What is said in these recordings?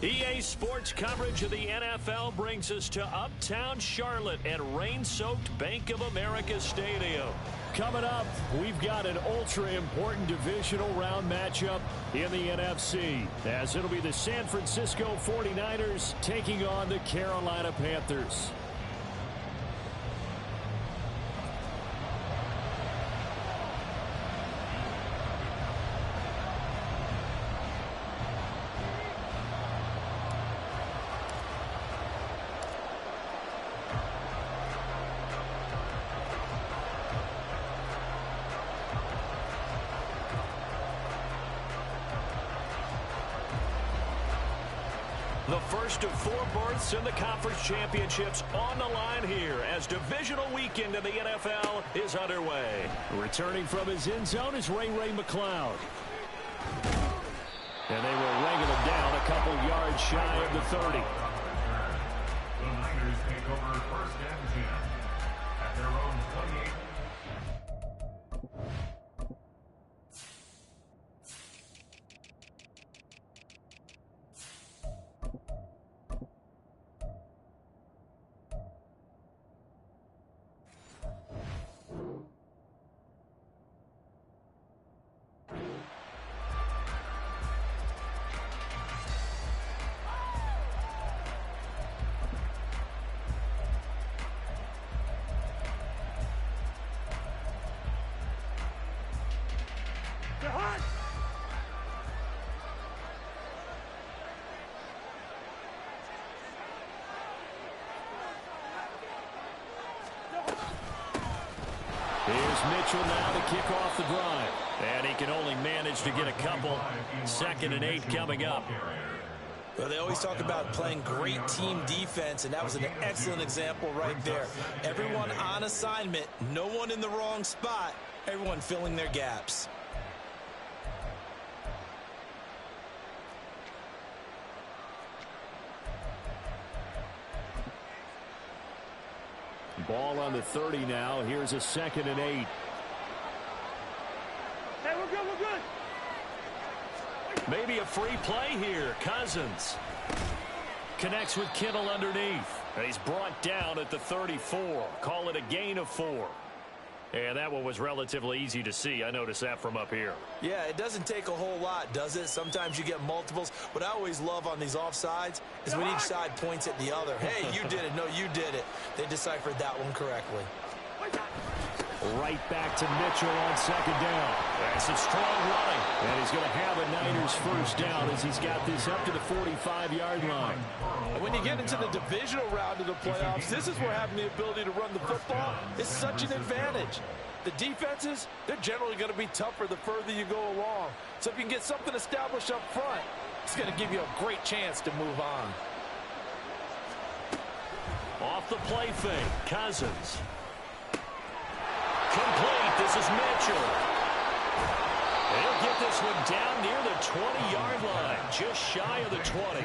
EA Sports coverage of the NFL brings us to Uptown Charlotte at rain-soaked Bank of America Stadium. Coming up, we've got an ultra-important divisional round matchup in the NFC, as it'll be the San Francisco 49ers taking on the Carolina Panthers. The first of 4 berths in the conference championships on the line here as divisional weekend in the NFL is underway. Returning from his end zone is Ray McLeod. And they will wrangle him down a couple yards shy of the 30. The Niners take over first and 10 at their own 28. Here's Mitchell now to kick off the drive. And he can only manage to get a couple. 2nd and 8 coming up. Well, they always talk about playing great team defense, and that was an excellent example right there. Everyone on assignment, no one in the wrong spot, everyone filling their gaps. Ball on the 30 now. Here's a 2nd and 8. Hey, we're good. Maybe a free play here. Cousins connects with Kittle underneath. He's brought down at the 34. Call it a gain of 4. And that one was relatively easy to see. I noticed that from up here. Yeah, it doesn't take a whole lot, does it? Sometimes you get multiples. What I always love on these offsides is when each side points at the other. Hey, you did it. No, you did it. They deciphered that one correctly. Right back to Mitchell on 2nd down. That's a strong running. And he's going to have a Niners first down as he's got this up to the 45-yard line. And when you get into the divisional round of the playoffs, this is where having the ability to run the football is such an advantage. The defenses, they're generally going to be tougher the further you go along. So if you can get something established up front, it's going to give you a great chance to move on. Off the play fake, Cousins. Complete. This is Mitchell. He'll get this one down near the 20-yard line, just shy of the 20.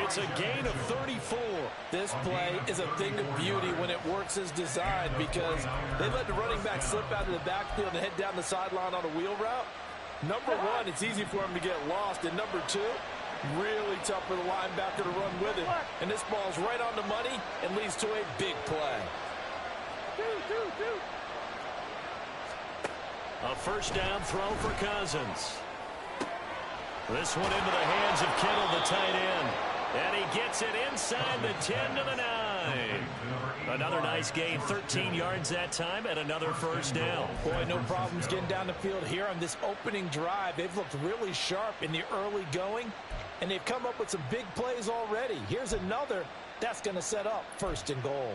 It's a gain of 34. This play is a thing of beauty when it works as designed because they let the running back slip out of the backfield and head down the sideline on a wheel route. Number one, it's easy for him to get lost. And number two, really tough for the linebacker to run with it. And this ball's right on the money and leads to a big play. A first down throw for Cousins. This one into the hands of Kittle, the tight end. And he gets it inside the 10 to the 9. Another nice gain, 13 yards that time, and another first down. Boy, no problems getting down the field here on this opening drive. They've looked really sharp in the early going, and they've come up with some big plays already. Here's another that's going to set up 1st and goal.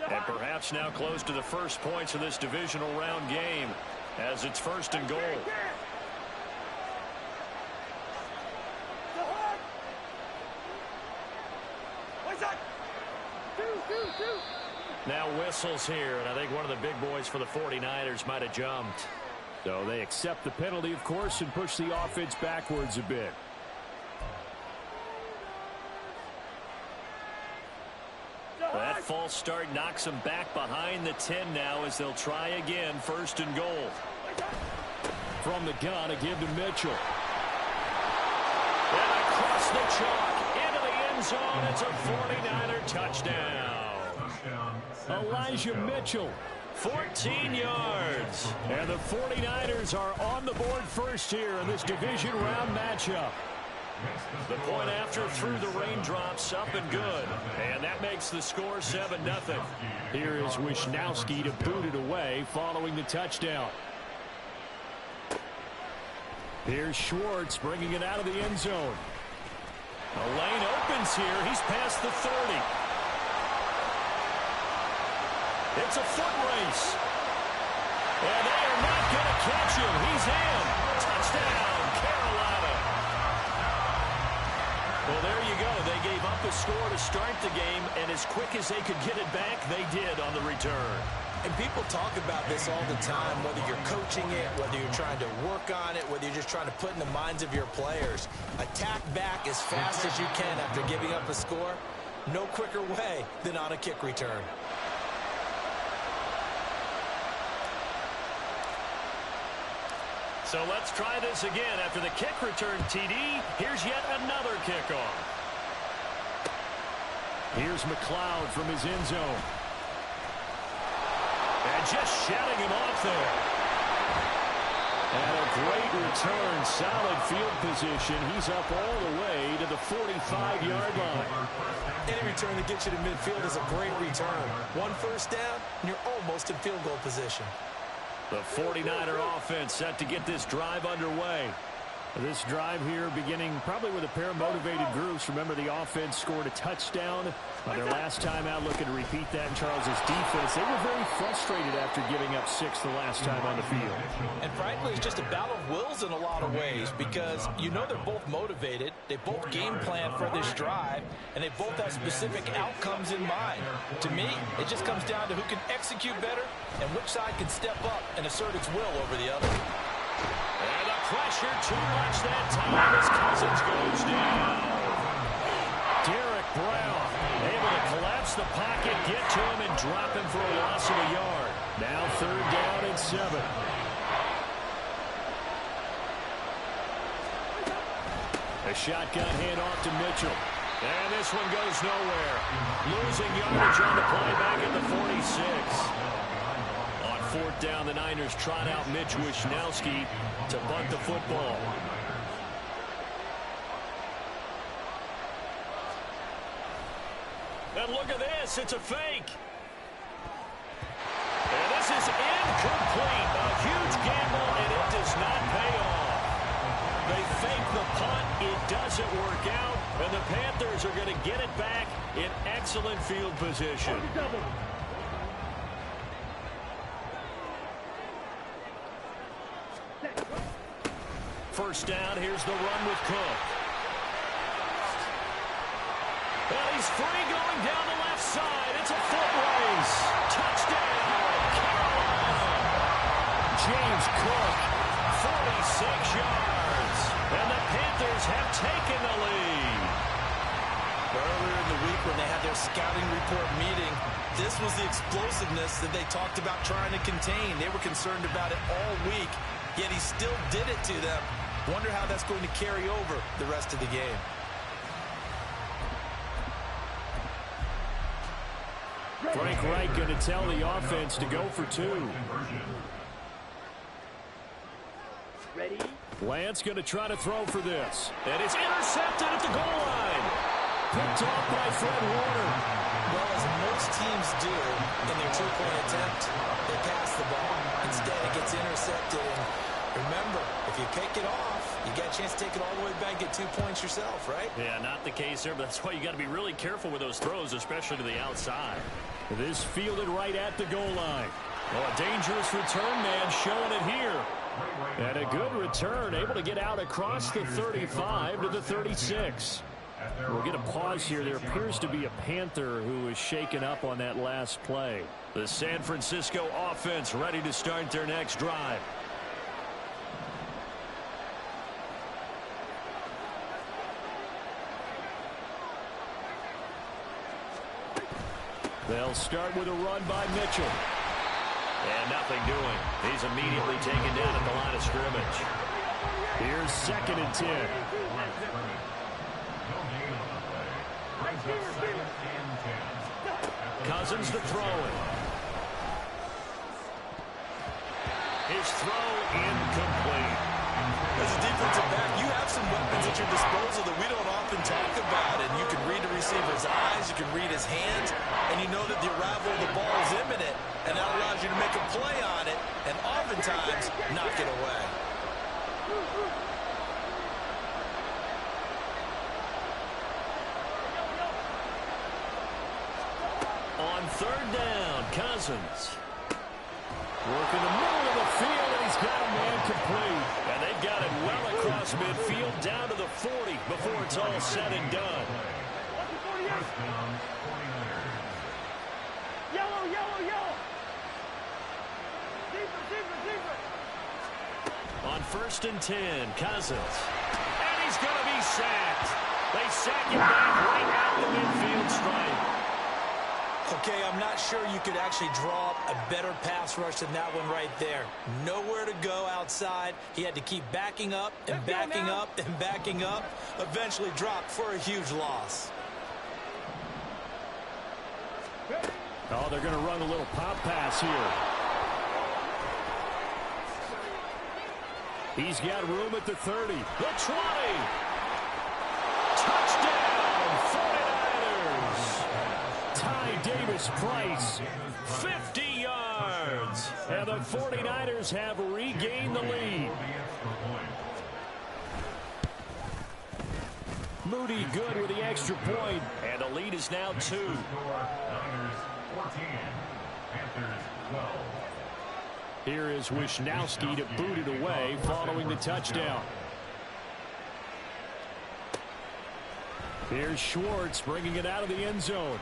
And perhaps now close to the first points of this divisional round game as it's 1st and goal. Now whistles here, and I think one of the big boys for the 49ers might have jumped. So they accept the penalty, of course, and push the offense backwards a bit. That false start knocks them back behind the 10 now as they'll try again, 1st and goal. from the gun, a give to Mitchell. And across the chalk, into the end zone, it's a 49er touchdown. Elijah Mitchell, 14 yards. And the 49ers are on the board first here in this division round matchup. The point after through the raindrops, up and good. And that makes the score 7-0. Here is Wisnowski to boot it away following the touchdown. Here's Schwartz bringing it out of the end zone. The lane opens here. He's past the 30. It's a foot race. And they are not going to catch him. He's in. Touchdown, Carolina. Well, there you go. They gave up a score to start the game, and as quick as they could get it back, they did on the return. And people talk about this all the time, whether you're coaching it, whether you're trying to work on it, whether you're just trying to put in the minds of your players. Attack back as fast as you can after giving up a score. No quicker way than on a kick return. So let's try this again. After the kick return TD, here's yet another kickoff. Here's McLeod from his end zone. And just shutting him off there. And a great return, solid field position. He's up all the way to the 45-yard line. Any return that gets you to midfield is a great return. One first down, and you're almost in field goal position. The 49er offense set to get this drive underway. This drive here beginning probably with a pair of motivated groups. Remember, the offense scored a touchdown their last time out, looking to repeat that in Charles's defense. They were very frustrated after giving up 6 the last time on the field. And frankly, it's just a battle of wills in a lot of ways, because you know they're both motivated. They both game plan for this drive, and they both have specific outcomes in mind. To me, it just comes down to who can execute better and which side can step up and assert its will over the other. And the pressure too much that time as Cousins goes down. Derek Brown able to collapse the pocket, get to him, and drop him for a loss of a yard. Now 3rd down and 7. A shotgun handoff to Mitchell. And this one goes nowhere. Losing yardage on the play back at the 46. 4th down, the Niners trot out Mitch Wisnowski to bunt the football. And look at this, it's a fake. And this is incomplete. A huge gamble, and it does not pay off. They fake the punt, it doesn't work out, and the Panthers are going to get it back in excellent field position. First down, here's the run with Cook. Well, he's free going down the left side. It's a foot race. Touchdown, Carolina. James Cook, 46 yards. And the Panthers have taken the lead. Earlier in the week when they had their scouting report meeting, this was the explosiveness that they talked about trying to contain. They were concerned about it all week, yet he still did it to them. Wonder how that's going to carry over the rest of the game. Frank Reich going to tell the offense to go for 2. Ready? Lance going to try to throw for this. And it's intercepted at the goal line. Picked off by Fred Warner. Well, as most teams do in their 2-point attempt, they pass the ball. Instead, it gets intercepted. And remember, if you pick it off, you got a chance to take it all the way back, get 2 points yourself, right? Yeah, not the case there, but that's why you got to be really careful with those throws, especially to the outside. This fielded right at the goal line. Well, a dangerous return man showing it here. And a good return, able to get out across the 35 to the 36. We'll get a pause here. There appears to be a Panther who is shaken up on that last play. The San Francisco offense ready to start their next drive. They'll start with a run by Mitchell. And nothing doing. He's immediately taken down at the line of scrimmage. Here's 2nd and 10. Cousins to throw it. His throw incomplete. As a defensive back, you have some weapons at your disposal that we don't often talk about. And you can read the receiver's eyes, you can read his hands, and you know that the arrival of the ball is imminent. And that allows you to make a play on it and oftentimes knock it away. On 3rd down, Cousins. Working the middle of the field, and he's got a man complete. And they've got it well across midfield, down to the 40 before it's all said and done. Yellow, yellow, yellow. Deeper. On 1st and 10, Cousins. And he's going to be sacked. They sack him back right at the midfield stripe. Okay, I'm not sure you could actually draw up a better pass rush than that one right there. Nowhere to go outside. He had to keep backing up and backing up and backing up. Eventually dropped for a huge loss. Oh, they're going to run a little pop pass here. He's got room at the 30. The 20. Touchdown, 49ers. Ty Davis-Price, 50 yards. And the 49ers have regained the lead. Moody good with the extra point. And the lead is now 2. Niners 14, Panthers 12. Here is Wisnowski to boot it away following the touchdown. Here's Schwartz bringing it out of the end zone.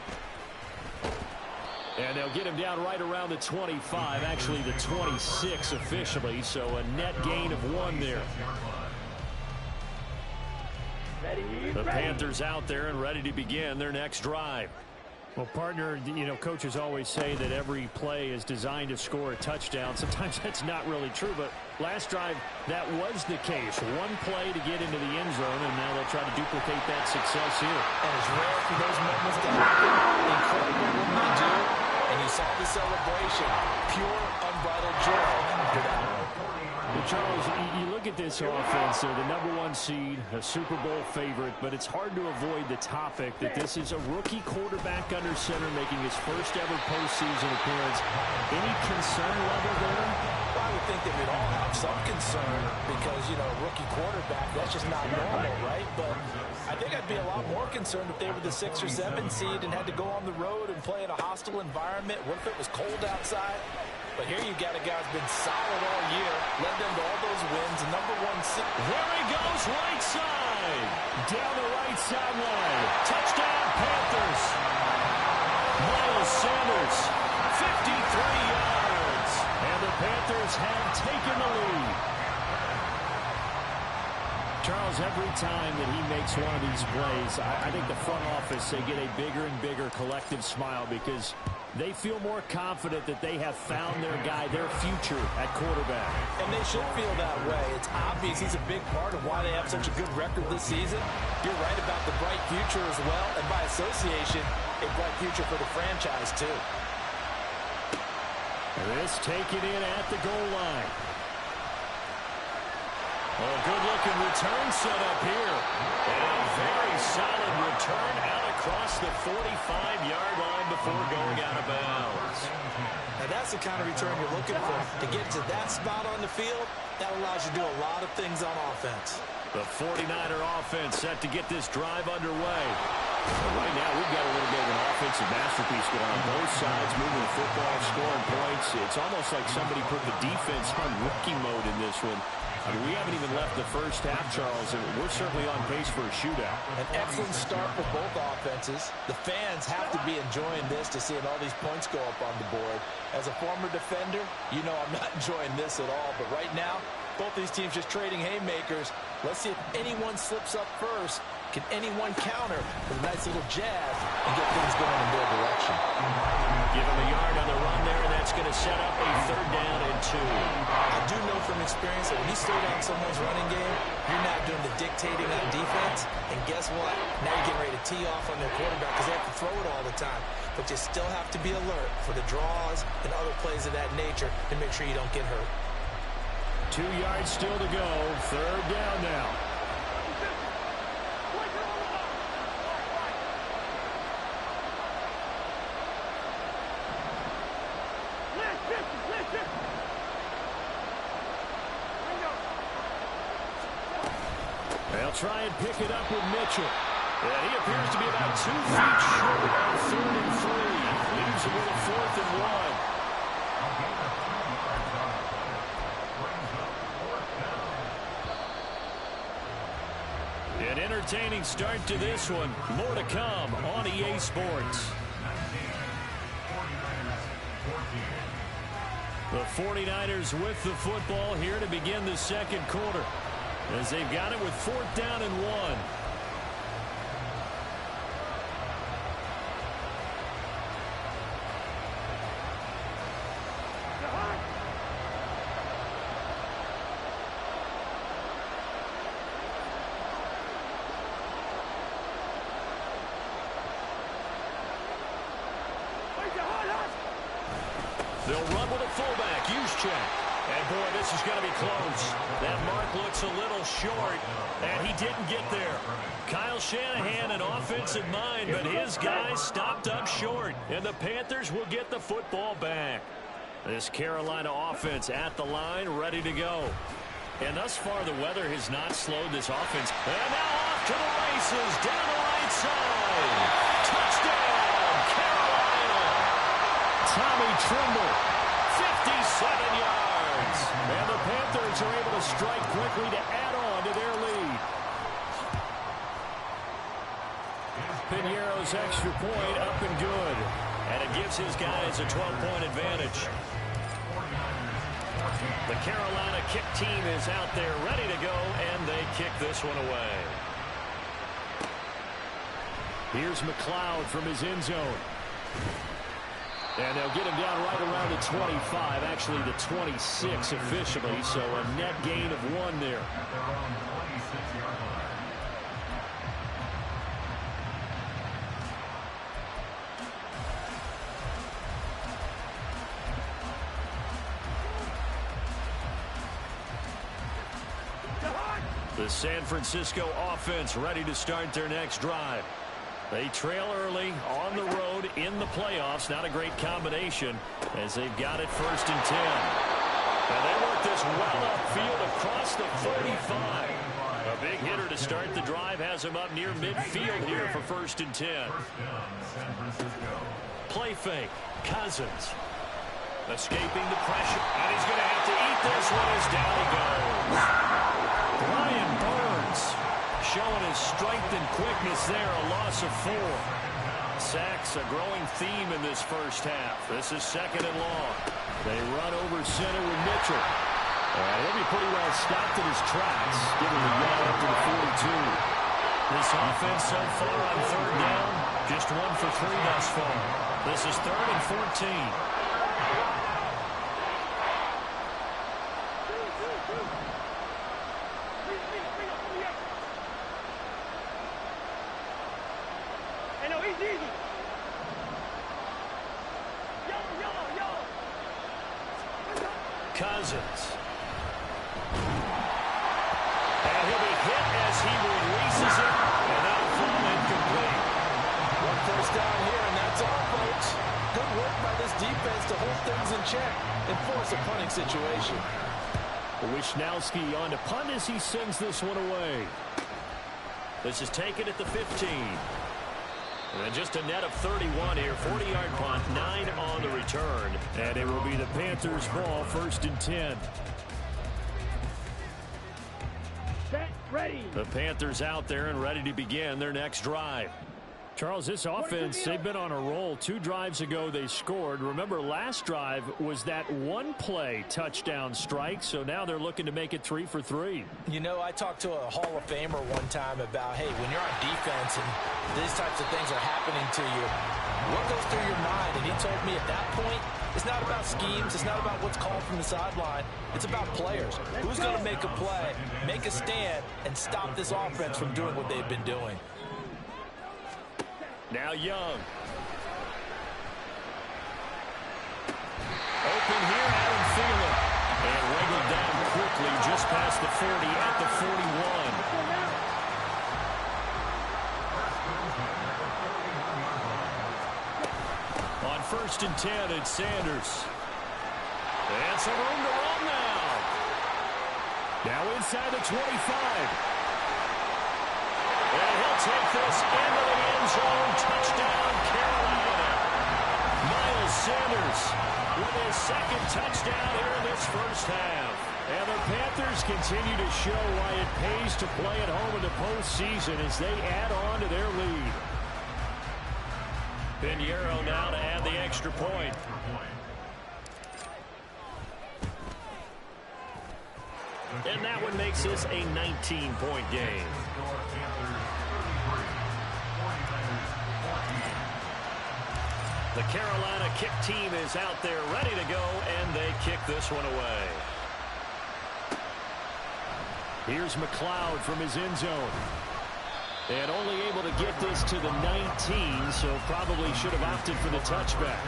And they'll get him down right around the 25, actually the 26 officially, so a net gain of 1 there. The Panthers out there and ready to begin their next drive. Well, partner, you know, coaches always say that every play is designed to score a touchdown. Sometimes that's not really true, but last drive, that was the case. 1 play to get into the end zone, and now they'll try to duplicate that success here. And it's rare for those moments to happen. Incredible when they do. And you saw the celebration. Pure, unbridled joy after that one. Well, Charles, you look at this offense, they're the #1 seed, a Super Bowl favorite, but it's hard to avoid the topic that this is a rookie quarterback under center making his first ever postseason appearance. Any concern level there? Well, I would think that we'd all have some concern because, you know, a rookie quarterback, that's just not normal, right? But I think I'd be a lot more concerned if they were the 6 or 7 seed and had to go on the road and play in a hostile environment. What if it was cold outside? But here you got a guy who's been solid all year, led them to all those wins, #1 seed. There he goes, right side. Down the right sideline. Touchdown, Panthers. Miles Sanders, 53 yards. And the Panthers have taken the lead. Charles, every time that he makes one of these plays, I think the front office, they get a bigger and bigger collective smile because they feel more confident that they have found their guy, their future at quarterback. And they should feel that way. It's obvious he's a big part of why they have such a good record this season. You're right about the bright future as well, and by association, a bright future for the franchise, too. This taken in at the goal line. Oh, good-looking return set up here. And a very solid return out across the 45-yard line before going out of bounds. Now, that's the kind of return you're looking for. To get to that spot on the field, that allows you to do a lot of things on offense. The 49er offense set to get this drive underway. Right now, we've got a little bit of an offensive masterpiece going on both sides, moving the football, scoring points. It's almost like somebody put the defense on rookie mode in this one. I mean, we haven't even left the first half, Charles, and we're certainly on pace for a shootout. An excellent start for both offenses. The fans have to be enjoying this to seeing all these points go up on the board. As a former defender, you know I'm not enjoying this at all. But right now, both these teams just trading haymakers. Let's see if anyone slips up first. Can anyone counter with a nice little jab and get things going in their direction? Give him a yard on the run there, and that's going to set up a 3rd down and 2. I do know from experience that when you slow down someone's running game, you're not doing the dictating on defense. And guess what? Now you're getting ready to tee off on their quarterback because they have to throw it all the time. But you still have to be alert for the draws and other plays of that nature to make sure you don't get hurt. 2 yards still to go. 3rd down now. They'll try and pick it up with Mitchell. And he appears to be about 2 feet short on 3rd and 3. Leaves him with a 4th and 1. An entertaining start to this one. More to come on EA Sports. The 49ers with the football here to begin the 2nd quarter, as they've got it with 4th down and 1. They'll run with a fullback, Juszczyk. And boy, this is going to be close. That mark looks a little short, and he didn't get there. Kyle Shanahan, an offensive mind, but his guys stopped up short, and the Panthers will get the football back. This Carolina offense at the line, ready to go. And thus far, the weather has not slowed this offense. And now off to the races, down the right side. Touchdown, Carolina. Tommy Tremble, 57 yards. And the Panthers are able to strike quickly to add on to their lead. Piñeiro's extra point up and good. And it gives his guys a 12-point advantage. The Carolina kick team is out there ready to go, and they kick this one away. Here's McLeod from his end zone. And they'll get him down right around the 25, actually the 26 officially, so a net gain of 1 there. The San Francisco offense ready to start their next drive. They trail early on the road in the playoffs. Not a great combination as they've got it 1st and 10. And they work this well upfield across the 35. A big hitter to start the drive has him up near midfield here for 1st and 10. Play fake. Cousins. Escaping the pressure. And he's going to have to eat this one as down he goes. Brian Burns showing his strength and quickness there, a loss of 4. Sacks, a growing theme in this first half. This is 2nd and long. They run over center with Mitchell. And he'll be pretty well stopped in his tracks, giving the yard up to the 42. This offense so far on 3rd down, just 1 for 3 thus far. This is 3rd and 14. Cousins. And he'll be hit as he releases it, and that'll fall incomplete. 1 first down here, and that's all, folks. Good work by this defense to hold things in check and force a punting situation. Wishnowski on to punt as he sends this one away. This is taken at the 15. And just a net of 31 here. 40-yard punt, 9 on the return. And it will be the Panthers' ball, 1st and 10. Set, ready. The Panthers out there and ready to begin their next drive. Charles, this offense, they've been on a roll. 2 drives ago they scored. Remember, last drive was that one-play touchdown strike, so now they're looking to make it 3 for 3. You know, I talked to a Hall of Famer one time about, hey, when you're on defense and these types of things are happening to you, what goes through your mind? And he told me at that point, it's not about schemes. It's not about what's called from the sideline. It's about players. Who's going to make a play, make a stand, and stop this offense from doing what they've been doing? Now Young. Open here, Adam Thielen. And wriggled down quickly just past the 40 at the 41. On 1st and 10, it's Sanders. And some room to run now. Now inside the 25. And he'll take this into the end zone. Touchdown, Carolina. Miles Sanders with his 2nd touchdown here in this first half. And the Panthers continue to show why it pays to play at home in the postseason as they add on to their lead. Pinheiro now to add the extra point. And that one makes this a 19-point game. The Carolina kick team is out there ready to go, and they kick this one away. Here's McLeod from his end zone. And only able to get this to the 19, so probably should have opted for the touchback.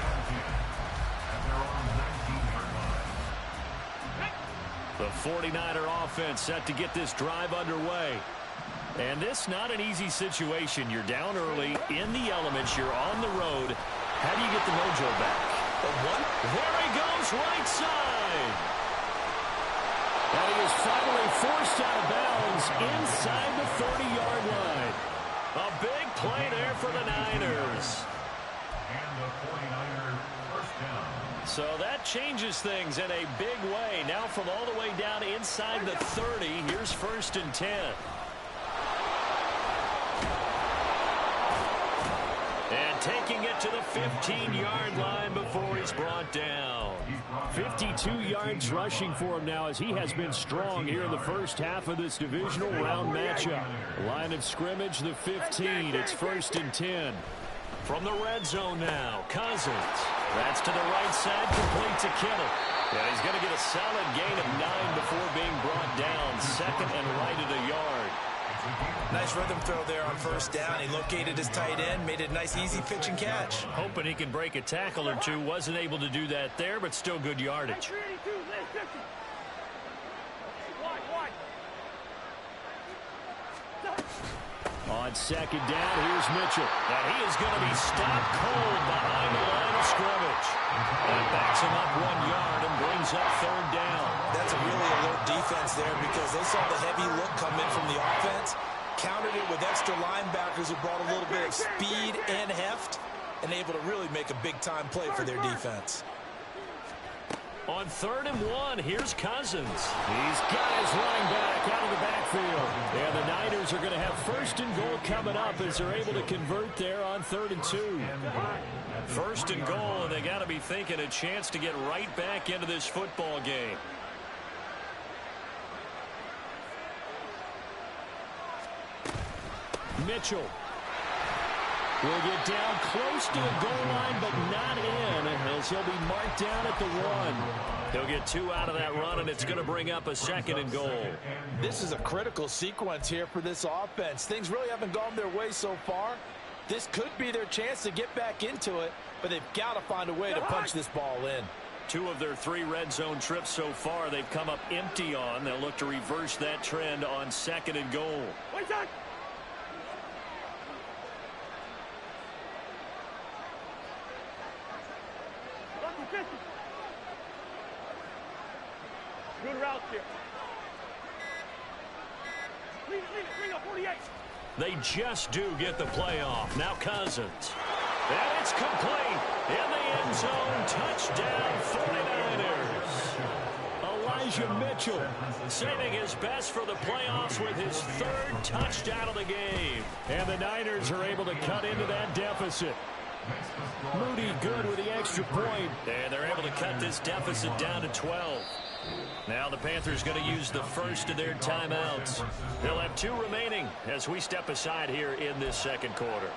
The 49er offense set to get this drive underway. And this not an easy situation. You're down early, in the elements, you're on the road. How do you get the mojo back? There he goes, right side. And he is finally forced out of bounds inside the 30-yard line. A big play there for the Niners. And the 49ers first down. So that changes things in a big way. Now from all the way down inside the 30, here's 1st and 10. And taking it to the 15-yard line before he's brought down. 52 yards rushing for him now as he has been strong here in the first half of this divisional round matchup. Line of scrimmage, the 15. It's 1st and 10. From the red zone now, Cousins. That's to the right side, complete to Kittle. And he's going to get a solid gain of 9 before being brought down. 2nd and right at a yard. Nice rhythm throw there on 1st down. He located his tight end, made it a nice, easy pitch and catch. Hoping he can break a tackle or two. Wasn't able to do that there, but still good yardage. On 2nd down, here's Mitchell. And he is going to be stopped cold behind the line of scrimmage. And backs him up 1 yard and brings up 3rd down. That's a really alert defense there because they saw the heavy look come in from the offense, countered it with extra linebackers who brought a little bit of speed and heft, and able to really make a big-time play for their defense. On 3rd and 1, here's Cousins. He's got his running back out of the backfield. And the Niners are going to have 1st and goal coming up as they're able to convert there on 3rd and 2. 1st and goal, and they got to be thinking a chance to get right back into this football game. Mitchell will get down close to the goal line, but not in, as he'll be marked down at the 1. He'll get 2 out of that run, and it's going to bring up a 2nd and goal. This is a critical sequence here for this offense. Things really haven't gone their way so far. This could be their chance to get back into it, but they've got to find a way to punch this ball in. 2 of their 3 red zone trips so far they've come up empty on. They'll look to reverse that trend on 2nd and goal. Good route here. Lead it, 48. They just do get the playoff. Now Cousins. And it's complete. In the end zone. Touchdown 49ers. A Elijah Mitchell, saving his best for the playoffs with his third touchdown of the game. And the Niners are able to cut into that deficit. Moody good with the extra point. And they're able to cut this deficit down to 12. Now the Panthers going to use the first of their timeouts. They'll have 2 remaining as we step aside here in this second quarter.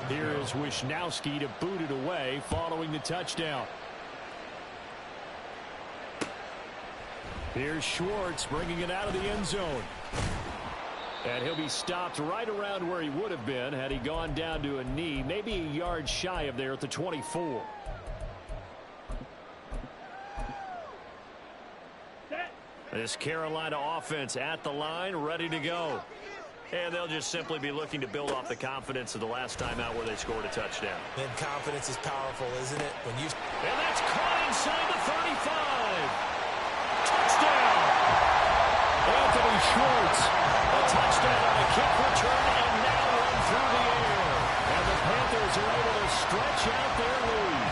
Here is Wishnowski to boot it away following the touchdown. Here's Schwartz bringing it out of the end zone. And he'll be stopped right around where he would have been had he gone down to a knee, maybe a yard shy of there at the 24. This Carolina offense at the line, ready to go. And they'll just simply be looking to build off the confidence of the last time out where they scored a touchdown. And confidence is powerful, isn't it? And that's caught inside the 35. Touchdown! Anthony Schwartz. A touchdown on a kick return and now run through the air. And the Panthers are able to stretch out their lead.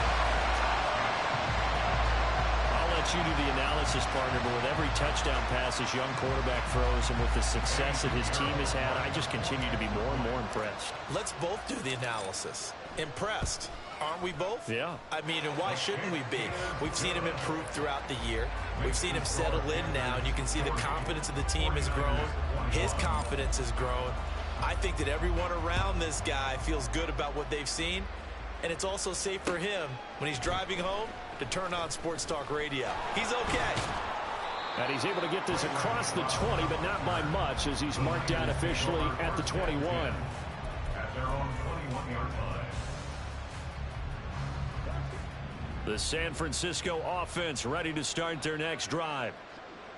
I'll let you do the analysis, partner, but with every touchdown pass this young quarterback throws and with the success that his team has had, I just continue to be more and more impressed. Let's both do the analysis. Impressed. Aren't we both? Yeah. I mean, and why shouldn't we be? We've seen him improve throughout the year. We've seen him settle in now, and you can see the confidence of the team has grown. His confidence has grown. I think that everyone around this guy feels good about what they've seen, and it's also safe for him when he's driving home to turn on Sports Talk Radio. He's okay. And he's able to get this across the 20, but not by much, as he's marked down officially at the 21. At their own 21-yard line. The San Francisco offense ready to start their next drive.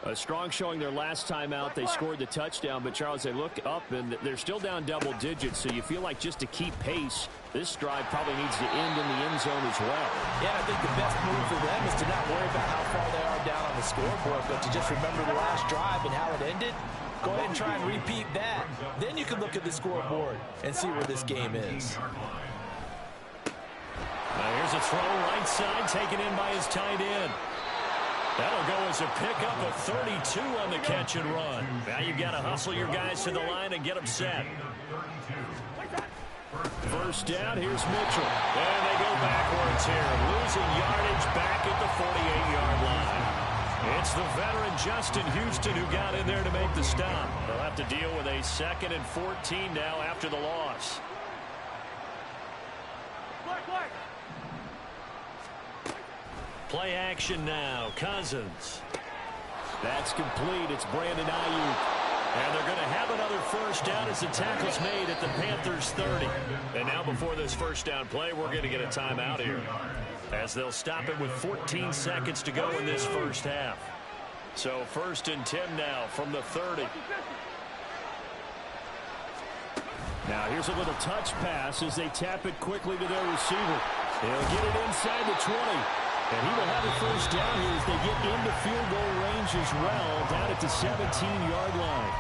A strong showing their last time out. They scored the touchdown, but Charles, they look up and they're still down double digits, so you feel like just to keep pace, this drive probably needs to end in the end zone as well. Yeah, I think the best move for them is to not worry about how far they are down on the scoreboard, but to just remember the last drive and how it ended. Go ahead and try and repeat that. Then you can look at the scoreboard and see where this game is. Here's a throw right side taken in by his tight end. That'll go as a pickup of 32 on the catch and run. Now you've got to hustle your guys to the line and get them set. First down, here's Mitchell. And they go backwards here, losing yardage back at the 48-yard line. It's the veteran Justin Houston who got in there to make the stop. They'll have to deal with a 2nd and 14 now after the loss. Play action now. Cousins. That's complete. It's Brandon Ayuk. And they're going to have another first down as the tackle's made at the Panthers 30. And now before this first down play, we're going to get a timeout here, as they'll stop it with 14 seconds to go in this first half. So 1st and 10 now from the 30. Now here's a little touch pass as they tap it quickly to their receiver. They'll get it inside the 20. And he will have a first down here as they get into field goal range as well, down at the 17-yard line.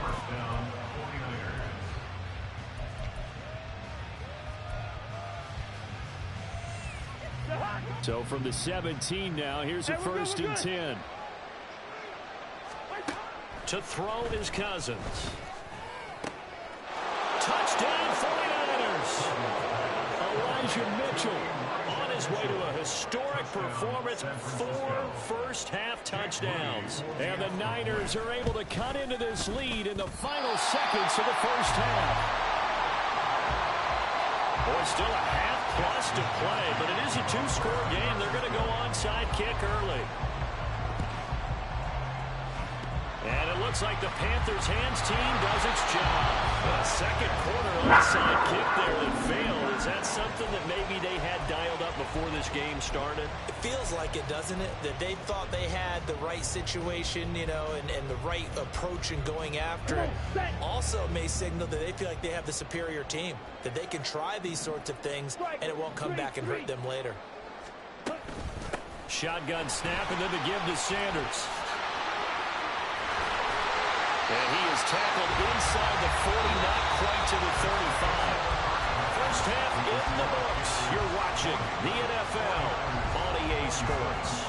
First down, 49ers. So from the 17 now, here's a 1st and 10. To throw is Cousins. Touchdown 49ers! Elijah Mitchell on his way to a historic performance, 4 first-half touchdowns. And the Niners are able to cut into this lead in the final seconds of the first half. Boy, still a half plus to play, but it is a 2-score game. They're going to go onside kick early. And it looks like the Panthers hands team does its job. A second quarter onside kick there that failed. Is that something that maybe they had dialed up before this game started? It feels like it, doesn't it? That they thought they had the right situation, you know, and the right approach in going after it. Also may signal that they feel like they have the superior team, that they can try these sorts of things and it won't come back and hurt them later. Shotgun snap and then the give to Sanders. And he is tackled inside the 40, not quite to the 35. First half in the books. You're watching the NFL on EA Sports.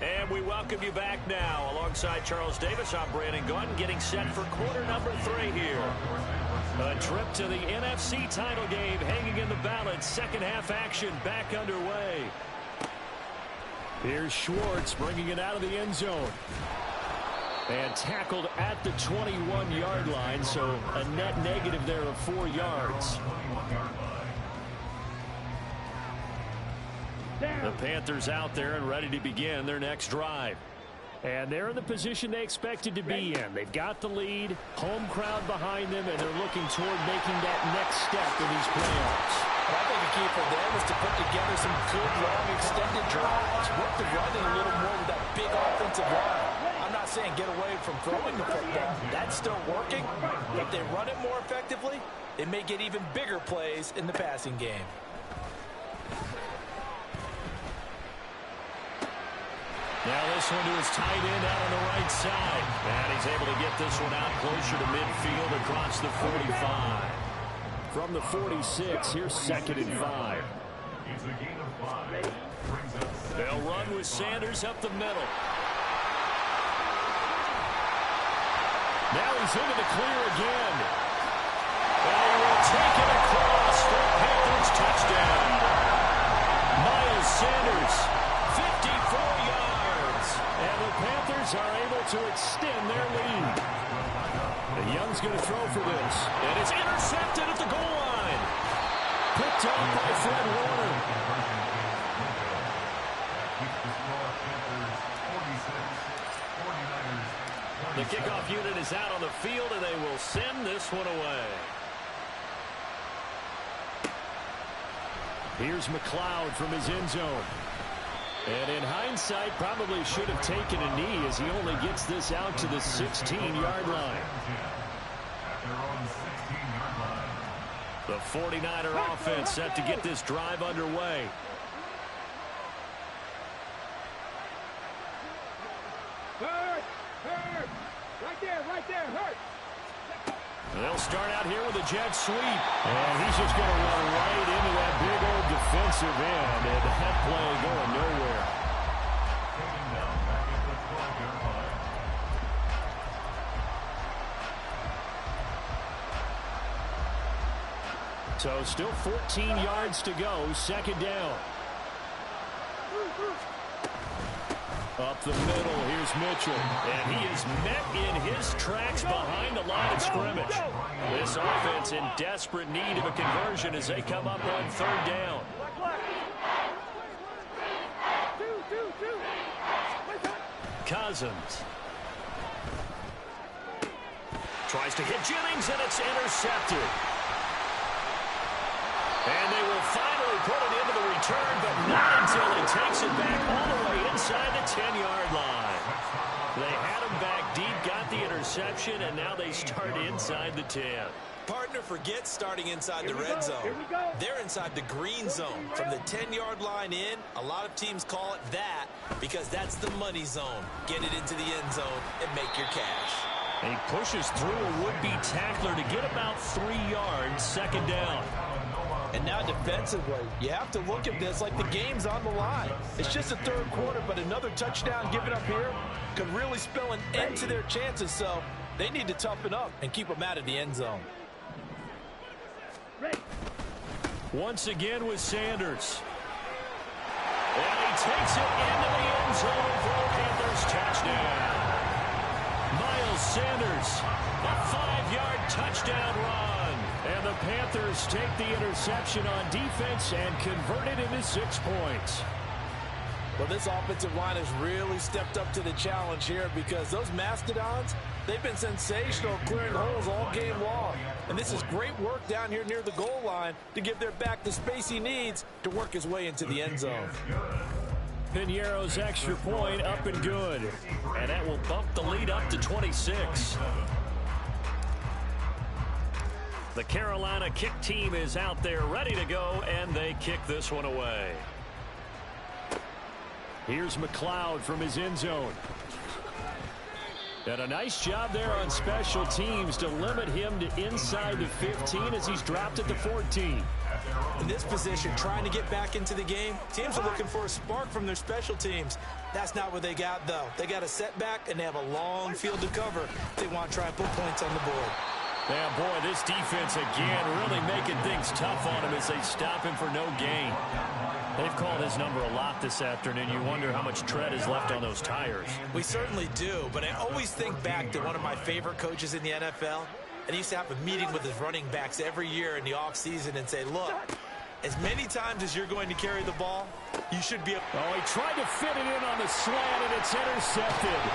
And we welcome you back now. Alongside Charles Davis, I'm Brandon Gordon, getting set for quarter number 3 here. A trip to the NFC title game hanging in the balance. Second half action back underway. Here's Schwartz bringing it out of the end zone. And tackled at the 21-yard line, so a net negative there of 4 yards. The Panthers out there and ready to begin their next drive. And they're in the position they expected to be in. They've got the lead, home crowd behind them, and they're looking toward making that next step in these playoffs. Well, I think the key for them is to put together some good, long, extended drives. Work the running a little more with that big offensive line. I'm not saying get away from throwing the football. That's still working. If they run it more effectively, they may get even bigger plays in the passing game. Now this one to his tight end out on the right side. And he's able to get this one out closer to midfield across the 45. From the 46, here's 2nd and 5. It's a gain of 5. They'll run with Sanders up the middle. Now he's into the clear again. And he will take it across for Panthers touchdown. Miles Sanders, 54 yards. And the Panthers are able to extend their lead. The Young's going to throw for this. And it's intercepted at the goal line. Picked up by Fred Warner. The kickoff unit is out on the field, and they will send this one away. Here's McLeod from his end zone. And in hindsight, probably should have taken a knee as he only gets this out to the 16-yard line. The 49er offense set to get this drive underway. Hurt! Right there, hurt! They'll start out here with a jet sweep. And he's just going to run right into that big old defensive end. And that play going nowhere. So still 14 yards to go. 2nd down. Up the middle, here's Mitchell. And he is met in his tracks behind the line of scrimmage. This offense in desperate need of a conversion as they come up on 3rd down. Cousins. Tries to hit Jennings, and it's intercepted. And they will finally put it into the return, but not until he takes it back all the way inside the 10-yard line. They had him back deep, got the interception, and now they start inside the 10. Partner, forget starting inside the red zone. They're inside the green zone. From the 10-yard line in, a lot of teams call it that because that's the money zone. Get it into the end zone and make your cash. And he pushes through a would-be tackler to get about 3 yards, 2nd down. And now defensively, you have to look at this like the game's on the line. It's just the 3rd quarter, but another touchdown given up here could really spell an end to their chances. So they need to toughen up and keep them out of the end zone. Once again with Sanders. And he takes it into the end zone for a Panthers touchdown. Miles Sanders, a 5-yard touchdown run. And the Panthers take the interception on defense and convert it into 6 points. Well, this offensive line has really stepped up to the challenge here because those Mastodons, they've been sensational clearing holes all game long. And this is great work down here near the goal line to give their back the space he needs to work his way into the end zone. Piñeiro's extra point up and good. And that will bump the lead up to 26. The Carolina kick team is out there ready to go, and they kick this one away. Here's McLeod from his end zone. And a nice job there on special teams to limit him to inside the 15 as he's dropped at the 14. In this position, trying to get back into the game, teams are looking for a spark from their special teams. That's not what they got, though. They got a setback, and they have a long field to cover. They want to try and put points on the board. Yeah, boy, this defense again really making things tough on him as they stop him for no gain. They've called his number a lot this afternoon. You wonder how much tread is left on those tires. We certainly do, but I always think back to one of my favorite coaches in the NFL. And he used to have a meeting with his running backs every year in the offseason and say, look, as many times as you're going to carry the ball, you should be... Oh, he tried to fit it in on the slant, and it's intercepted.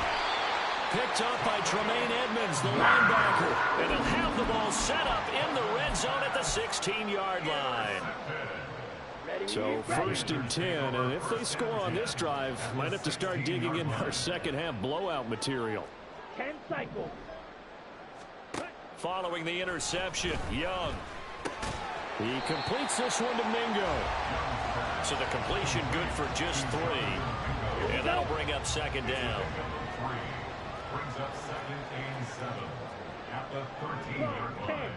Picked up by Tremaine Edmonds, the linebacker. And he'll have the ball set up in the red zone at the 16-yard line. So 1st and 10, and if they score on this drive, might have to start digging in our second-half blowout material. 10 cycles. Following the interception, Young. He completes this one to Mingo. So the completion good for just 3. And that'll bring up second down. Brings up 2nd and 7 at the 13-yard line.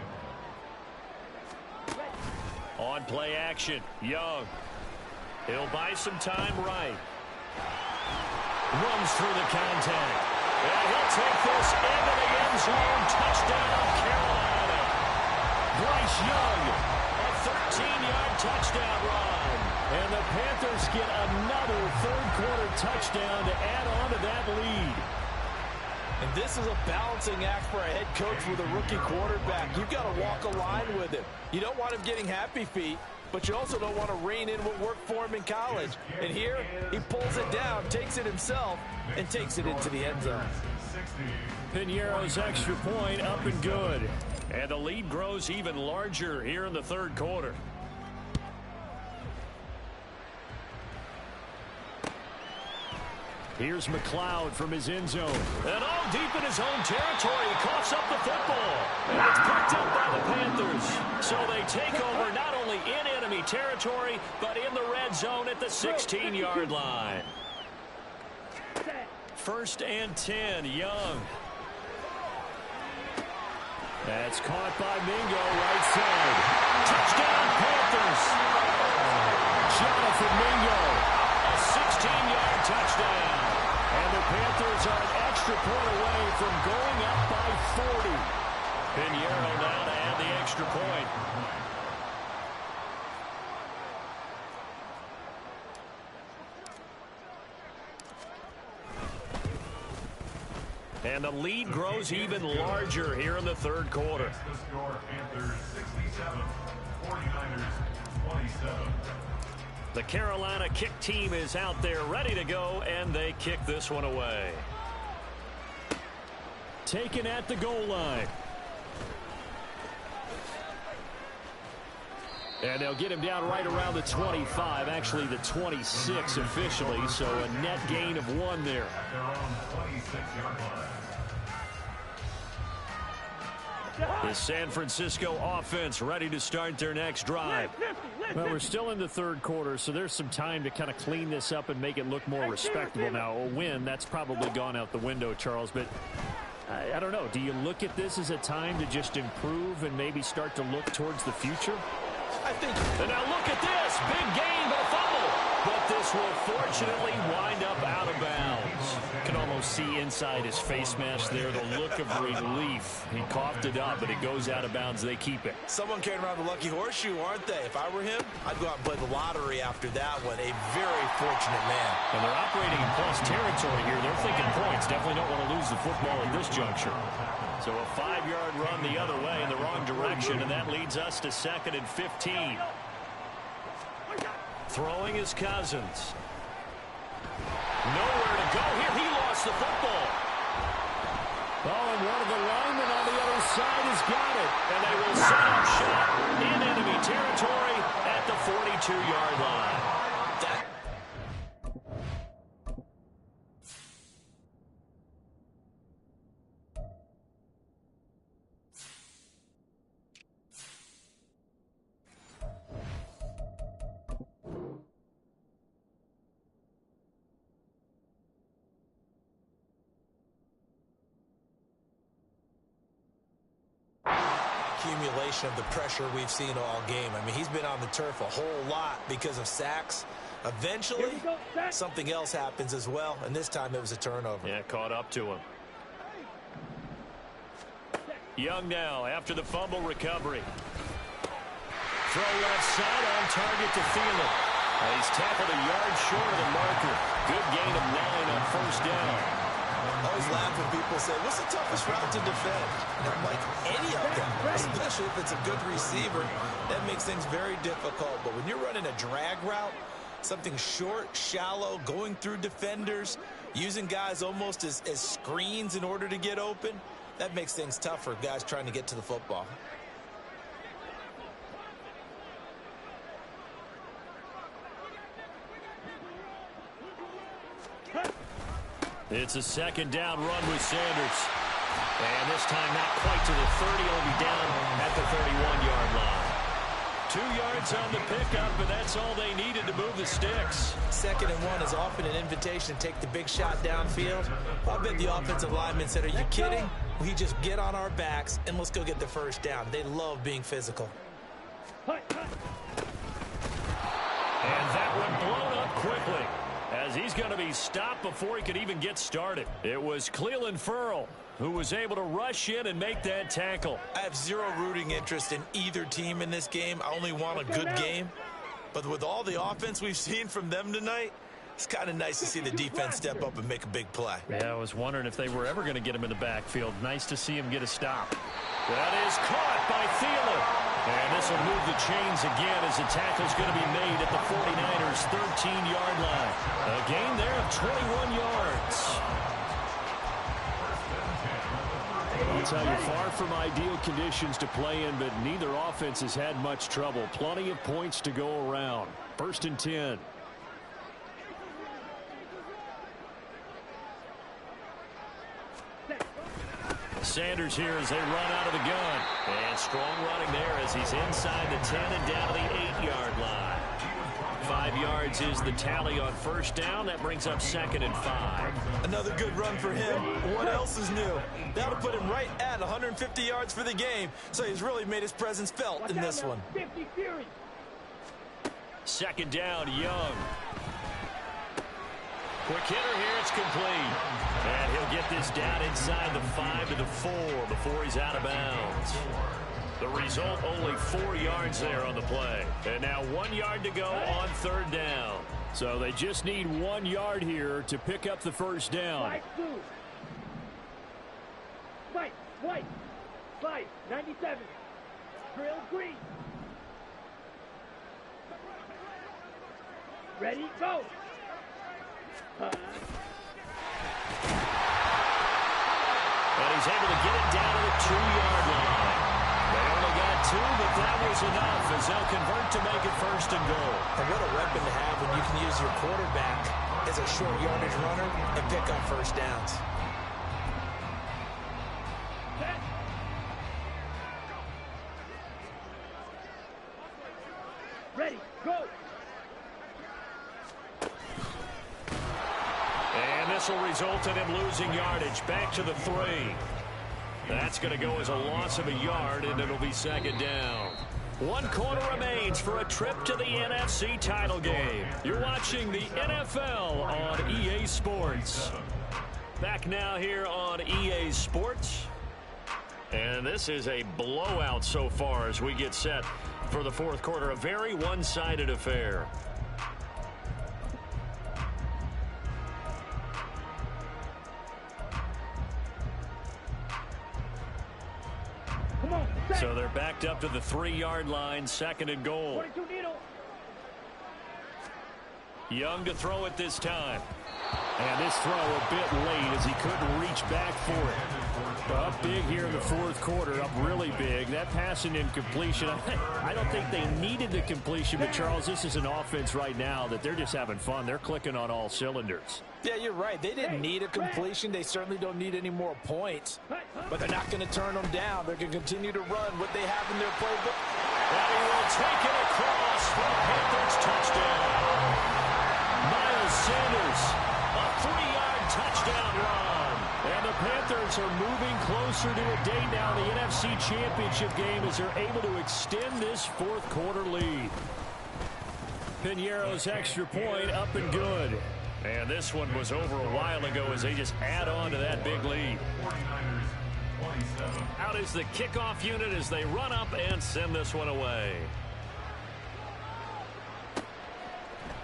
On play action, Young. He'll buy some time right. Runs through the contact. And he'll take this into the end zone. Touchdown, Carolina. Bryce Young, a 13-yard touchdown run. And the Panthers get another third-quarter touchdown to add on to that lead. And this is a balancing act for a head coach with a rookie quarterback. You've got to walk a line with him. You don't want him getting happy feet, but you also don't want to rein in what worked for him in college. And here, he pulls it down, takes it himself, and takes it into the end zone. Piñeiro's extra point up and good. And the lead grows even larger here in the third quarter. Here's McLeod from his end zone. And all deep in his own territory, he coughs up the football. And it's picked up by the Panthers. So they take over not only in enemy territory, but in the red zone at the 16-yard line. 1st and 10, Young. That's caught by Mingo, right side. Touchdown, Panthers. Jonathan Mingo, a 16-yard touchdown. And the Panthers are an extra point away from going up by 40. Piñeiro now to add the extra point. And the lead grows even larger here in the third quarter. The score, Panthers 67, 49ers 27. The Carolina kick team is out there ready to go, and they kick this one away. Taken at the goal line. And they'll get him down right around the 25, actually the 26 officially, so a net gain of 1 there. At their own 26-yard line. The San Francisco offense ready to start their next drive. Well, we're still in the third quarter, so there's some time to kind of clean this up and make it look more respectable. Now, a win, that's probably gone out the window, Charles, but I don't know. Do you look at this as a time to just improve and maybe start to look towards the future? I think. And now look at this. Big gain, but a fumble. But this will fortunately wind up out of bounds. Can almost see inside his face mask there the look of relief. He coughed it up, but it goes out of bounds. They keep it. Someone carrying around the lucky horseshoe, aren't they? If I were him, I'd go out and play the lottery after that one. A very fortunate man. And they're operating in plus territory here. They're thinking points. Definitely don't want to lose the football at this juncture. So a 5-yard run the other way in the wrong direction, and that leads us to 2nd and 15. Throwing is Cousins. Nowhere to go here. He lost the football. Oh, and one of the linemen on the other side has got it. And they will set up shop in enemy territory at the 42-yard line. accumulation of the pressure we've seen all game. I mean, he's been on the turf a whole lot because of sacks. Eventually, something else happens as well, and this time it was a turnover. Yeah, caught up to him. Young now after the fumble recovery. Throw left side on target to Thielen. He's tackled a yard short of the marker. Good gain of 9 on first down. I always laugh when people say, what's the toughest route to defend? And I'm like, any of them, especially if it's a good receiver. That makes things very difficult. But when you're running a drag route, something short, shallow, going through defenders, using guys almost as screens in order to get open, that makes things tough for guys trying to get to the football. It's a second down run with Sanders. And this time not quite to the 30. He'll be down at the 31-yard line. 2 yards on the pickup, and that's all they needed to move the sticks. 2nd and 1 is often an invitation to take the big shot downfield. I bet the offensive lineman said, are you kidding? We just get on our backs and let's go get the first down. They love being physical. And that one blown up quickly, as he's going to be stopped before he could even get started. It was Clelin Ferrell who was able to rush in and make that tackle. I have zero rooting interest in either team in this game. I only want a good game. But with all the offense we've seen from them tonight, it's kind of nice to see the defense step up and make a big play. Yeah, I was wondering if they were ever going to get him in the backfield. Nice to see him get a stop. That is caught by Thielen. And this will move the chains again as the tackle's going to be made at the 49ers' 13-yard line. A gain there of 21 yards. I'll tell you, far from ideal conditions to play in, but neither offense has had much trouble. Plenty of points to go around. 1st and 10. Sanders here as they run out of the gun. And strong running there as he's inside the 10 and down to the 8-yard line. 5 yards is the tally on first down. That brings up 2nd and 5. Another good run for him. What else is new? That'll put him right at 150 yards for the game. So he's really made his presence felt in this one. 2nd down, Young. Quick hitter here, it's complete. And he'll get this down inside the 5 to the 4 before he's out of bounds. The result, only 4 yards there on the play. And now 1 yard to go on 3rd down. So they just need 1 yard here to pick up the first down. White, 97, drill green. Ready, go. And he's able to get it down to the 2-yard line. They only got 2, but that was enough as they'll convert to make it 1st and goal. And what a weapon to have when you can use your quarterback as a short yardage runner and pick up first downs. Ready, go. And this will result in him losing yardage back to the 3. That's going to go as a loss of a yard, and it'll be 2nd down. 1 quarter remains for a trip to the NFC title game. You're watching the NFL on EA Sports. Back now here on EA Sports. And this is a blowout so far as we get set for the 4th quarter. A very one-sided affair. So they're backed up to the 3-yard line, 2nd and goal. Young to throw it this time. And this throw a bit late as he couldn't reach back for it. Up big here in the 4th quarter, up really big. That pass and incompletion, I don't think they needed the completion, but Charles, this is an offense right now that they're just having fun. They're clicking on all cylinders. Yeah, you're right. They didn't need a completion. They certainly don't need any more points. But they're not going to turn them down. They're going to continue to run what they have in their playbook. And he will take it across for a Panthers touchdown. Miles Sanders, a 3-yard touchdown run. And the Panthers are moving closer to a day now in the NFC Championship game as they're able to extend this fourth quarter lead. Piñeiro's extra point up and good. And this one was over a while ago as they just add on to that big lead. Out is the kickoff unit as they run up and send this one away.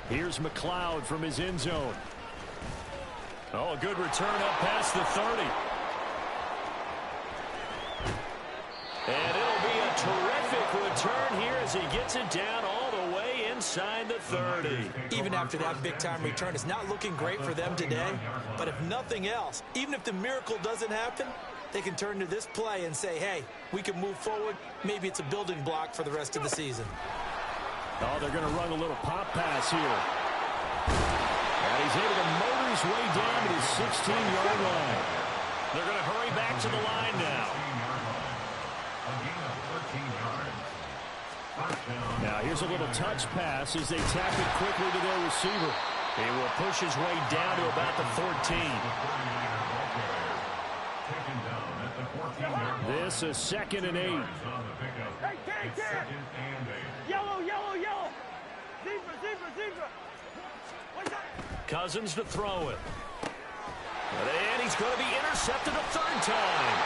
Here's McLeod from his end zone. Oh, a good return up past the 30. And it'll be a terrific return here as he gets it down all the way inside the 30. Even after that big-time return, it's not looking great for them today. But if nothing else, even if the miracle doesn't happen, they can turn to this play and say, hey, we can move forward. Maybe it's a building block for the rest of the season. Oh, they're going to run a little pop pass here. And he's able to motor his way down to his 16-yard line. They're going to hurry back to the line now. Now here's a little touch pass as they tap it quickly to their receiver. He will push his way down to about the 14. This is 2nd and 8. Hey, Ted! Yellow, yellow, yellow! Zebra, zebra, zebra! What's that? Cousins to throw it. And he's going to be intercepted a third time.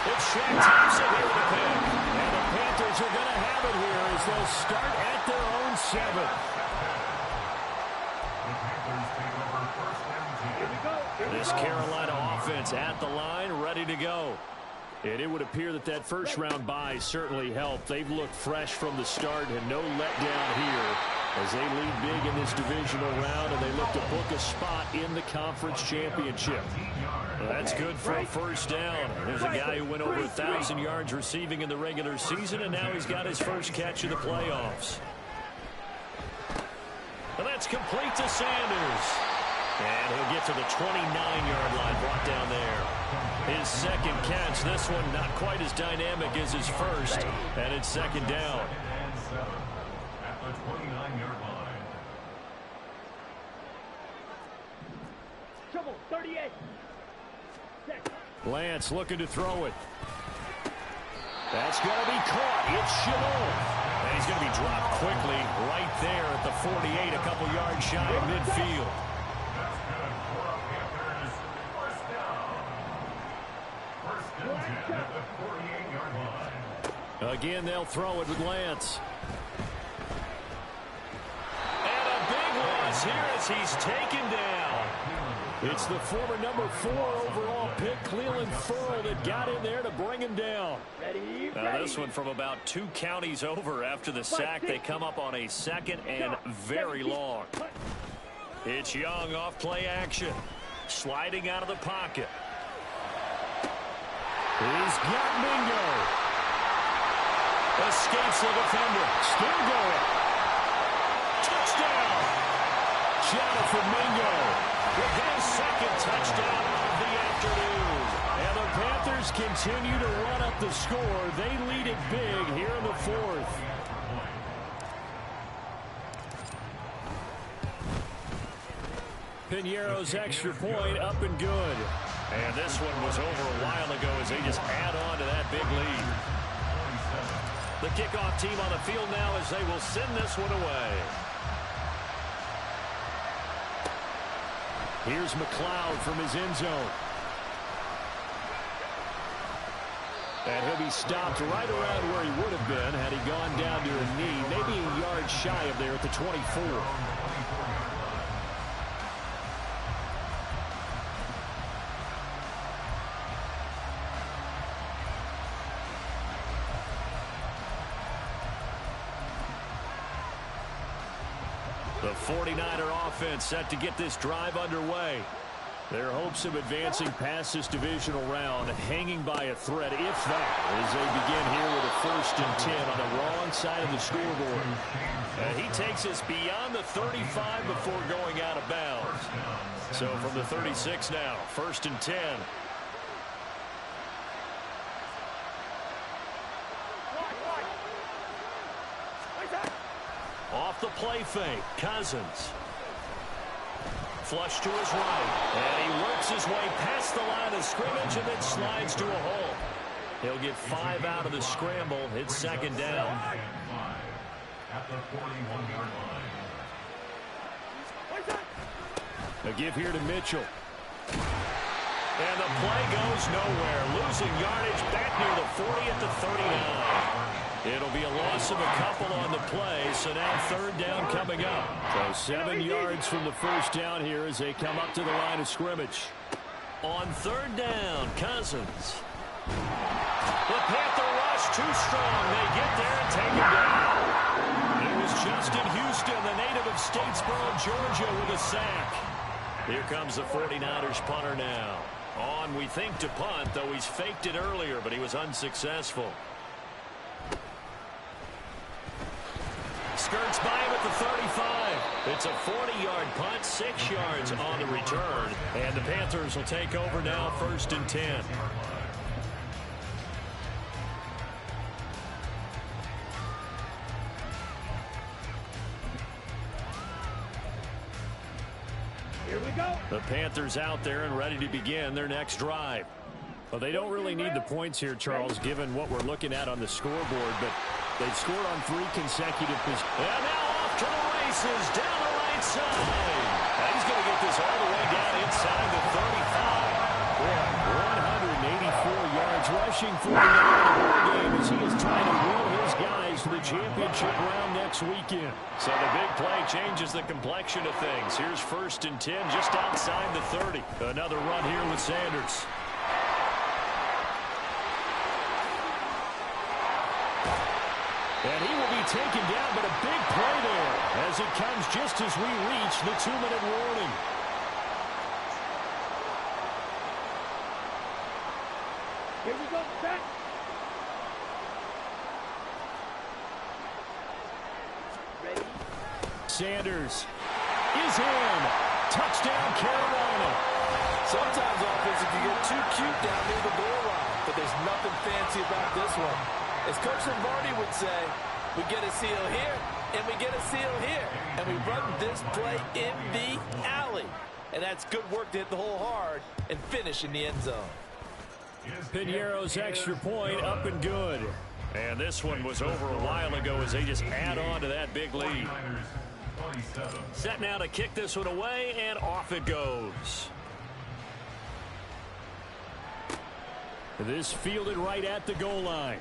It's Shaq Thompson here with the pick. And the Panthers are going to have it here as they'll start at their own 7. This Carolina offense at the line, ready to go. And it would appear that that first-round bye certainly helped. They've looked fresh from the start and no letdown here as they lead big in this divisional round, and they look to book a spot in the conference championship. Well, that's good for a first down. There's a guy who went over 1,000 yards receiving in the regular season, and now he's got his first catch of the playoffs. And that's complete to Sanders. And he'll get to the 29-yard line, brought down there. His second catch, this one not quite as dynamic as his first, and it's 2nd down. At the 29-yard line. Trouble, 38. Lance looking to throw it. That's going to be caught. It's Chalon. And he's going to be dropped quickly right there at the 48, a couple yards shy of midfield. That's good for the Panthers. First down. First and 10 at the 48-yard line. Again, they'll throw it with Lance. And a big loss here as he's taken down. It's the former number 4 overall pick, Cleveland Ferrell, that got in there to bring him down. Ready, Now this one from about 2 counties over after the sack. They come up on a 2nd and very long. It's Young off play action. Sliding out of the pocket. He's got Mingo. Escapes the defender. Still going. Touchdown. Jonathan Mingo with his 2nd touchdown of the afternoon. And the Panthers continue to run up the score. They lead it big here in the 4th. Piñeiro's extra point up and good. And this one was over a while ago as they just add on to that big lead. The kickoff team on the field now as they will send this one away. Here's McLeod from his end zone. And he'll be stopped right around where he would have been had he gone down to a knee, maybe a yard shy of there at the 24. The 49er offense set to get this drive underway. Their hopes of advancing past this divisional round hanging by a thread, if that, as they begin here with a 1st and 10 on the wrong side of the scoreboard. He takes us beyond the 35 before going out of bounds. So from the 36 now, 1st and 10. Off the play fake, Cousins. Flush to his right, and he works works his way past the line of scrimmage and then slides to a hole. He'll get 5 out of the scramble. It's second down. At the 41-yard line. A give here to Mitchell. And the play goes nowhere. Losing yardage back near the 40 at the 39. It'll be a loss of a couple on the play, so now third down coming up. So 7 yards from the first down here as they come up to the line of scrimmage. On third down, Cousins. The Panther rush too strong. They get there and take him down. It was Justin Houston, the native of Statesboro, Georgia, with a sack. Here comes the 49ers punter now. On, we think, to punt, though he's faked it earlier, but he was unsuccessful. Skirts by him at the 35. It's a 40-yard punt, 6 yards on the return. And the Panthers will take over now, 1st and 10. Here we go. The Panthers out there and ready to begin their next drive. Well, they don't really need the points here, Charles, given what we're looking at on the scoreboard, but they've scored on 3 consecutive positions. And now off to the races down the right side. And he's going to get this all the way down inside the 35. 184 yards rushing for the game as he is trying to wheel his guys to the championship round next weekend. So the big play changes the complexion of things. Here's 1st and 10 just outside the 30. Another run here with Sanders. And he will be taken down, but a big play there as it comes just as we reach the 2-minute warning. Here we go. Set. Ready. Sanders is in. Touchdown, Carolina. Sometimes offensive can get too cute down near the goal line, but there's nothing fancy about this one. As Coach Lombardi would say, we get a seal here, and we get a seal here, and we run this play in the alley. And that's good work to hit the hole hard and finish in the end zone. Piñeiro's extra point up and good. And this one was over a while ago as they just add on to that big lead. Set now to kick this one away, and off it goes. This fielded right at the goal line.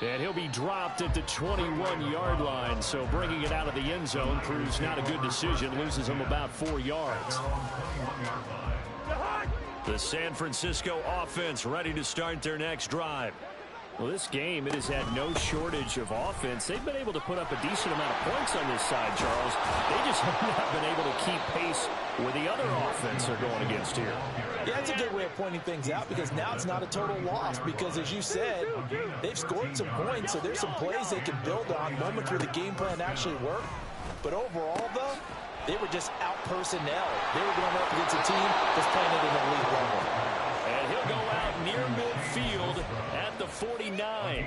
And he'll be dropped at the 21-yard line, so bringing it out of the end zone proves not a good decision, loses him about 4 yards. The San Francisco offense ready to start their next drive. Well, this game, it has had no shortage of offense. They've been able to put up a decent amount of points on this side, Charles. They just have not been able to keep pace with the other offense they're going against here. Yeah, that's a good way of pointing things out because now it's not a total loss because, as you said, they've scored some points, so there's some plays they can build on, moments where the game plan actually worked. But overall, though, they were just out-personnel. They were going up against a team that's playing at an elite level. And he'll go out near midfield at the 49.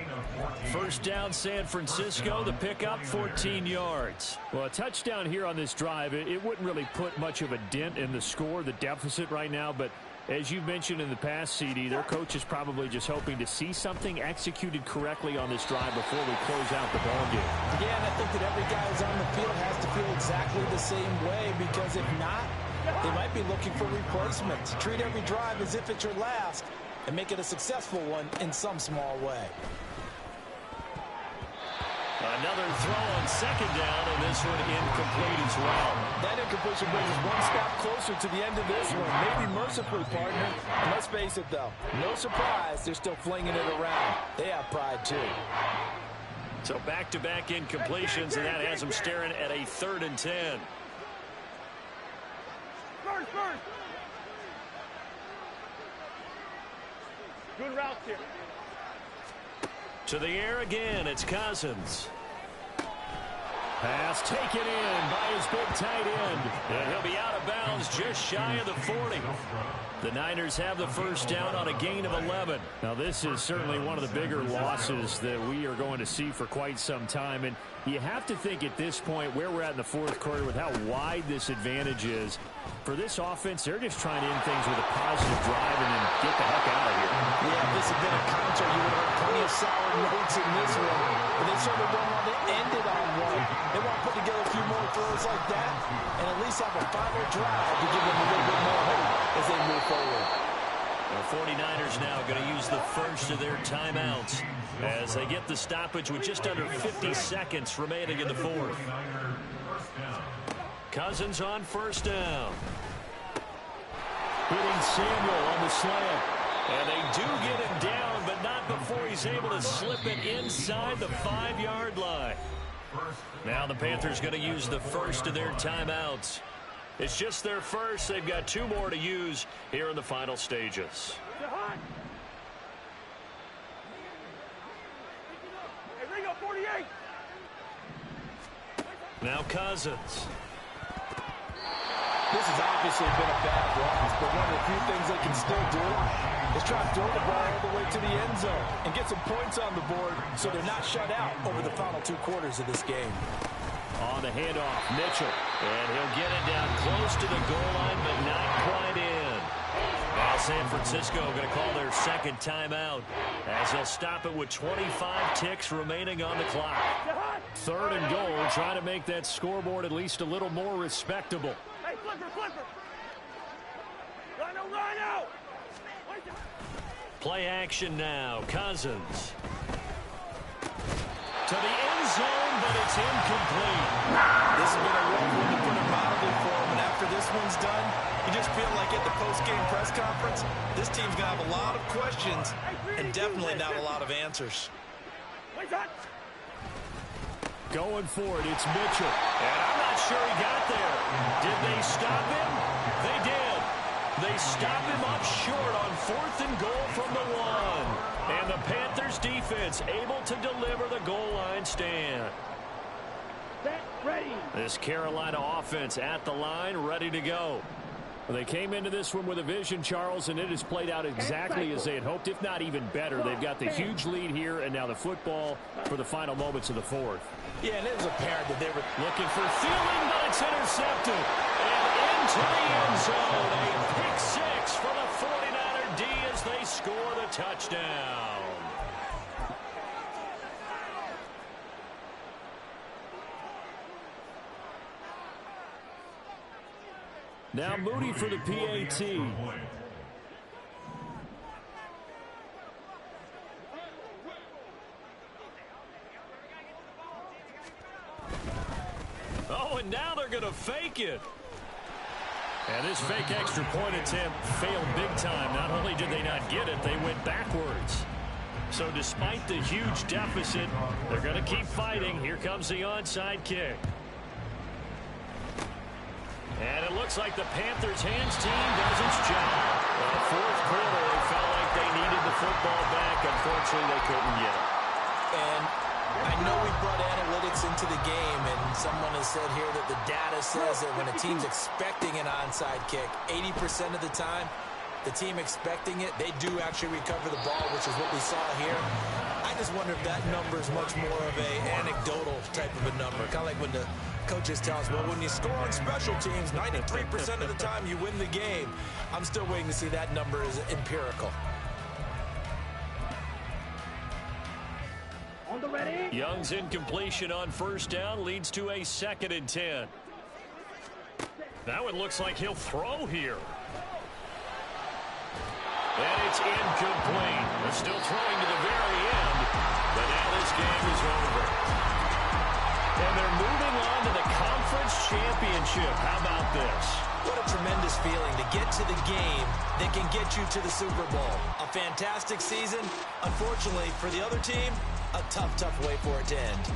First down, San Francisco. The pickup, 14 yards. Well, a touchdown here on this drive, it wouldn't really put much of a dent in the score, the deficit right now, but as you mentioned in the past, CD, their coach is probably just hoping to see something executed correctly on this drive before we close out the ballgame. Yeah, and I think that every guy who's on the field has to feel exactly the same way because if not, they might be looking for replacements. Treat every drive as if it's your last and make it a successful one in some small way. Another throw on second down, and this one incomplete as well. That incompletion brings us one step closer to the end of this one. Maybe mercifully, partner. And let's face it, though. No surprise, they're still flinging it around. They have pride, too. So back-to-back incompletions, and that has them staring at a 3rd and 10. First. Good route here. To the air again, it's Cousins. Pass taken in by his big tight end. And he'll be out of bounds just shy of the 40. The Niners have the first down on a gain of 11. Now, this is certainly one of the bigger losses that we are going to see for quite some time. And you have to think at this point where we're at in the fourth quarter with how wide this advantage is, For this offense, they're just trying to end things with a positive drive and then get the heck out of here. Yeah, if this had been a counter, you would have heard plenty of sour notes in this one. But they certainly don't want to end it on one. They want to put together a few more throws like that and at least have a final drive to give them a little bit more hope as they move forward. The 49ers now going to use the first of their timeouts as they get the stoppage with just under 50 seconds remaining in the fourth. Cousins on first down. Hitting Samuel on the slant. And they do get him down, but not before he's able to slip it inside the 5-yard line. Now the Panthers going to use the first of their timeouts. It's just their first. They've got 2 more to use here in the final stages. Hey, Ringo, 48. Now Cousins. This has obviously been a bad loss, but one of the few things they can still do is try to throw the ball all the way to the end zone and get some points on the board so they're not shut out over the final 2 quarters of this game. On the handoff, Mitchell. And he'll get it down close to the goal line, but not quite in. Now San Francisco going to call their second timeout as they'll stop it with 25 ticks remaining on the clock. 3rd and goal, trying to make that scoreboard at least a little more respectable. Hey, flipper. Rhino. Play action now. Cousins. To the end zone, but it's incomplete. This has been a rough one to put it mildly for him, and after this one's done, you just feel like at the post-game press conference, this team's going to have a lot of questions and definitely not a lot of answers. Going for it, it's Mitchell. And I'm not sure he got there. Did they stop him? They did. They stop him up short on 4th and goal from the 1. And the Panthers defense able to deliver the goal line stand. Ready. This Carolina offense at the line, ready to go. Well, they came into this one with a vision, Charles, and it has played out exactly as they had hoped, if not even better. They've got the huge lead here, and now the football for the final moments of the 4th. Yeah, and it was apparent that they were looking for Thielen, but it's intercepted. And into the end zone. A pick 6 for the 49er D as they score the touchdown. Now Moody for the PAT. Oh, and now they're going to fake it. And this fake extra point attempt failed big time. Not only did they not get it, they went backwards. So despite the huge deficit, they're going to keep fighting. Here comes the onside kick. And it looks like the Panthers hands team does its job. In the 4th quarter, they felt like they needed the football back. Unfortunately, they couldn't get it. And I know we brought analytics into the game, and someone has said here that the data says that when a team's expecting an onside kick, 80% of the time, the team expecting it, they do actually recover the ball, which is what we saw here. I just wonder if that number is much more of an anecdotal type of a number. Kind of like when the coaches tell us, well, when you score on special teams, 93% of the time you win the game. I'm still waiting to see that number is empirical. On the ready. Young's incompletion on first down leads to a 2nd and 10. Now it looks like he'll throw here. And it's incomplete. They're still throwing to the very end, but now this game is over. And they're moving on to the conference championship. How about this? What a tremendous feeling to get to the game that can get you to the Super Bowl. A fantastic season. Unfortunately, for the other team, a tough way for it to end.